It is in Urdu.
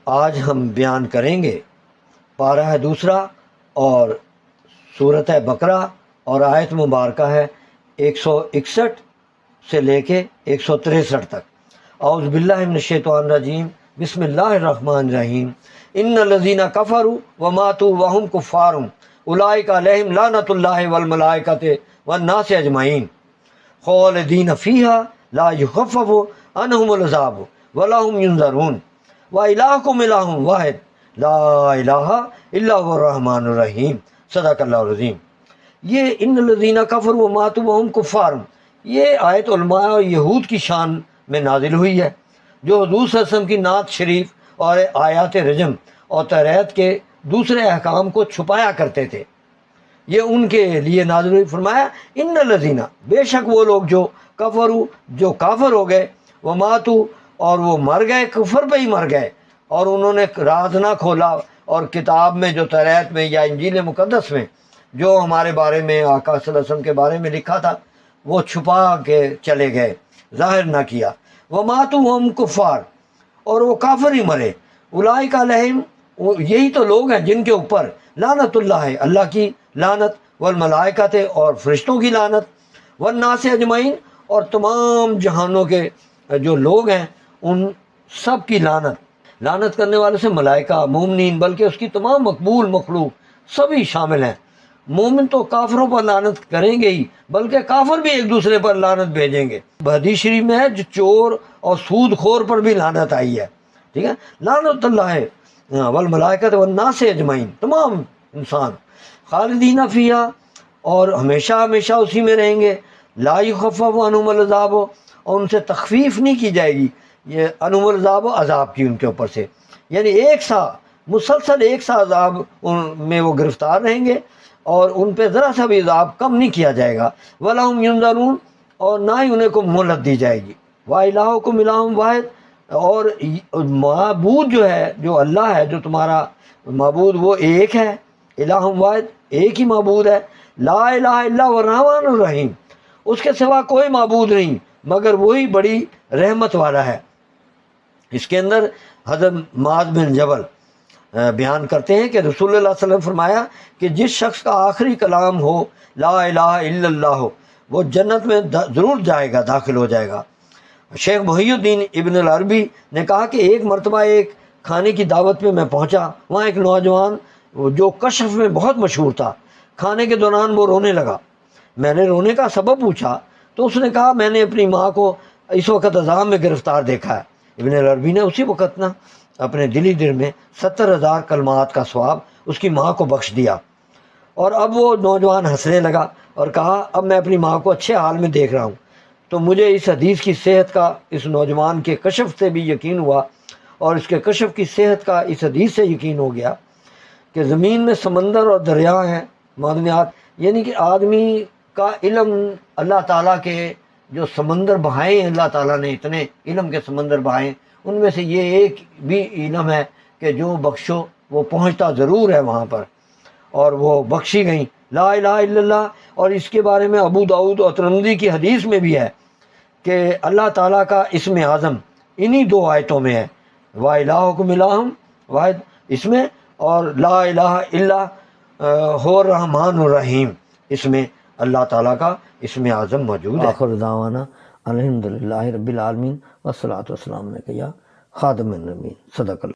آج ہم بیان کریں گے پارہ ہے دوسرا اور سورت ہے بقرہ اور آیت مبارکہ ہے 161 سے لے کے 163 تک۔ اعوذ باللہ من الشیطان الرجیم، بسم اللہ الرحمن الرحیم۔ ان الذین کفروا وماتوا وهم کفار اولئک علیہم لعنۃ اللہ والملائکۃ والناس اجمعین خالدین فیہا لا یخفف عنہم العذاب ولا هم ینظرون وإلہکم الہ واحد لا الہ الا هو الرحمن الرحیم۔ صدق اللہ العظیم۔ یہ ان الذین کفروا وماتوا وهم کفار، یہ آیت علماء اور یہود کی شان میں نازل ہوئی ہے، جو حضور صلی اللہ علیہ وسلم کی نعت شریف اور آیات رجم اور تہرید کے دوسرے احکام کو چھپایا کرتے تھے، یہ ان کے لیے نازل ہوئی۔ فرمایا ان الذین، بے شک وہ لوگ جو کفروا، جو کافر ہو گئے، وماتوا، اور وہ مر گئے، کفر پہ ہی مر گئے، اور انہوں نے راز نہ کھولا، اور کتاب میں جو تورات میں یا انجیل مقدس میں جو ہمارے بارے میں آقا صلی اللہ علیہ وسلم کے بارے میں لکھا تھا وہ چھپا کے چلے گئے، ظاہر نہ کیا۔ وماتوا وہم کفار، اور وہ کافر ہی مرے۔ اولئک علیہم، یہی تو لوگ ہیں جن کے اوپر لعنت اللہ، اللہ کی لعنت، والملائکۃ، اور فرشتوں کی لعنت، والناس اجمعین، اور تمام جہانوں کے جو لوگ ہیں ان سب کی لعنت۔ لعنت کرنے والے سے ملائکہ، مومنین، بلکہ اس کی تمام مقبول مخلوق سبھی شامل ہیں۔ مومن تو کافروں پر لعنت کریں گے ہی، بلکہ کافر بھی ایک دوسرے پر لعنت بھیجیں گے۔ حدیث شریف میں ہے جو چور اور سود خور پر بھی لعنت آئی ہے، ٹھیک ہے، لعنت اللہ والملائکۃ والناس اجمعین، تمام انسان، خالدین فیہا، اور ہمیشہ ہمیشہ اسی میں رہیں گے، لا یخفف عنہم العذاب، اور ان سے تخفیف نہیں کی جائے گی، یہ عنہم العذاب، عذاب کی ان کے اوپر سے، یعنی ایک سا مسلسل ایک سا عذاب میں وہ گرفتار رہیں گے، اور ان پہ ذرا سا بھی عذاب کم نہیں کیا جائے گا۔ وَلَا هُمْ يُنظَرُونَ، اور نہ ہی انہیں کو مہلت دی جائے گی۔ وَإِلَٰهُكُمْ إِلَٰهٌ وَاحِدٌ، اور معبود جو ہے، جو اللہ ہے، جو تمہارا معبود وہ ایک ہے، الہ واحد، ایک ہی معبود ہے، لا الہ الا هو الرحمن الرحیم، اس کے سوا کوئی معبود نہیں مگر وہی بڑی رحمت والا ہے۔ اس کے اندر حضرت معاذ بن جبل بیان کرتے ہیں کہ رسول اللہ صلی اللہ علیہ وسلم فرمایا کہ جس شخص کا آخری کلام ہو لا الہ الا اللہ ہو، وہ جنت میں ضرور جائے گا، داخل ہو جائے گا۔ شیخ محی الدین ابن العربی نے کہا کہ ایک مرتبہ ایک کھانے کی دعوت میں پہنچا، وہاں ایک نوجوان جو کشف میں بہت مشہور تھا، کھانے کے دوران وہ رونے لگا۔ میں نے رونے کا سبب پوچھا تو اس نے کہا میں نے اپنی ماں کو اس وقت عذاب میں گرفتار دیکھا ہے۔ ابن العربی نے اسی وقت نا اپنے دلی دل میں 70,000 کلمات کا ثواب اس کی ماں کو بخش دیا، اور اب وہ نوجوان ہنسنے لگا اور کہا اب میں اپنی ماں کو اچھے حال میں دیکھ رہا ہوں۔ تو مجھے اس حدیث کی صحت کا اس نوجوان کے کشف سے بھی یقین ہوا، اور اس کے کشف کی صحت کا اس حدیث سے یقین ہو گیا کہ زمین میں سمندر اور دریا ہیں، معدنیات، یعنی کہ آدمی کا علم، اللہ تعالیٰ کے جو سمندر بہائے ہیں، اللہ تعالیٰ نے اتنے علم کے سمندر بہائے، ان میں سے یہ ایک بھی علم ہے کہ جو بخشو وہ پہنچتا ضرور ہے وہاں پر، اور وہ بخشی گئیں لا الہ الا اللہ۔ اور اس کے بارے میں ابو داؤد اور ترمذی کی حدیث میں بھی ہے کہ اللہ تعالیٰ کا اسم اعظم انہی دو آیتوں میں ہے، وَإِلَٰهُكُمْ إِلَٰهٌ واحد اس میں، اور لا الہ الا هو الرحمن الرحیم اس میں اللہ تعالیٰ کا اسم اعظم موجود ہے۔ آخر دعوانا الحمدللہ رب العالمین والصلاۃ والسلام علیک یا خاتم النبیین۔ صدق اللہ۔